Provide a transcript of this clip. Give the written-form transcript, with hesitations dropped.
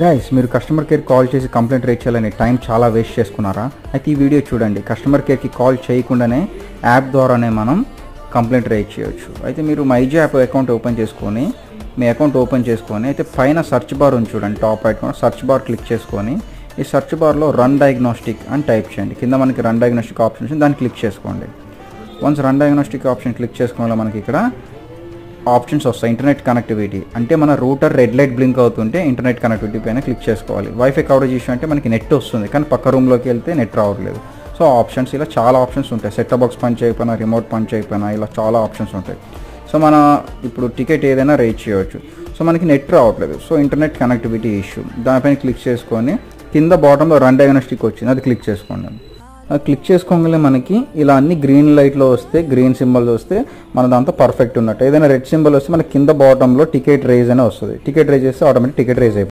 Guys, మీరు customer care call చేసి complaint rate చేయాలని టైం చాలా వేస్ట్ చేసుకున్నారా? అయితే ఈ వీడియో చూడండి. కస్టమర్ కేర్కి కాల్ చేయకుండానే యాప్ ద్వారానే మనం కంప్లైంట్ రేట్ చేయొచ్చు. అయితే మీరు మైజీ యాప్ అకౌంట్ ఓపెన్ చేసుకొని అయితే పైన సెర్చ్ బార్ ఉంది చూడండి, top right corner search bar click చేసుకొని ఈ సెర్చ్ బార్లో రన్ డయాగ్నోస్టిక్ అని టైప్ చేయండి. కింద మనకి రన్ డయాగ్నోస్టిక్ ఆప్షన్ ఉంది, దాన్ని క్లిక్ చేసుకోండి. Once run diagnostic option click చేసుకోవడం వల్ల మనకి ఇక్కడ ఆప్షన్స్ వస్తాయి. ఇంటర్నెట్ కనెక్టివిటీ అంటే మన రూటర్ రెడ్ లైట్ బ్లింక్ అవుతుంటే ఇంటర్నెట్ కనెక్టివిటీ పైన క్లిక్ చేసుకోవాలి. వైఫై కవరేజ్ ఇష్యూ అంటే మనకి నెట్ వస్తుంది కానీ పక్క రూమ్లోకి వెళ్తే నెట్ రావట్లేదు. సో ఆప్షన్స్ ఇలా చాలా ఆప్షన్స్ ఉంటాయి. సెట్ బాక్స్ పని చేయకపోయినా, రిమోట్ పని చేయకపోయినా ఇలా చాలా ఆప్షన్స్ ఉంటాయి. సో మన ఇప్పుడు టికెట్ ఏదైనా రేట్ చేయవచ్చు. సో మనకి నెట్ రావట్లేదు, సో ఇంటర్నెట్ కనెక్టివిటీ ఇష్యూ. దానిపైన క్లిక్ చేసుకొని కింద బాటంలో రన్ డయాగ్నోస్టిక్ వచ్చింది, అది క్లిక్ చేసుకోండి. అది క్లిక్ చేసుకోగానే మనకి ఇలా అన్ని గ్రీన్ లైట్లో వస్తే, గ్రీన్ సింబల్స్ వస్తే మన దాంతో పర్ఫెక్ట్ ఉన్నట్టు. ఏదైనా రెడ్ సింబల్ వస్తే మనకి కింద బాటంలో టికెట్ రేజ్ అనే వస్తుంది. టికెట్ రేజ్ చేస్తే ఆటోమేటిక్ టికెట్ రేజ్ అయిపోతుంది.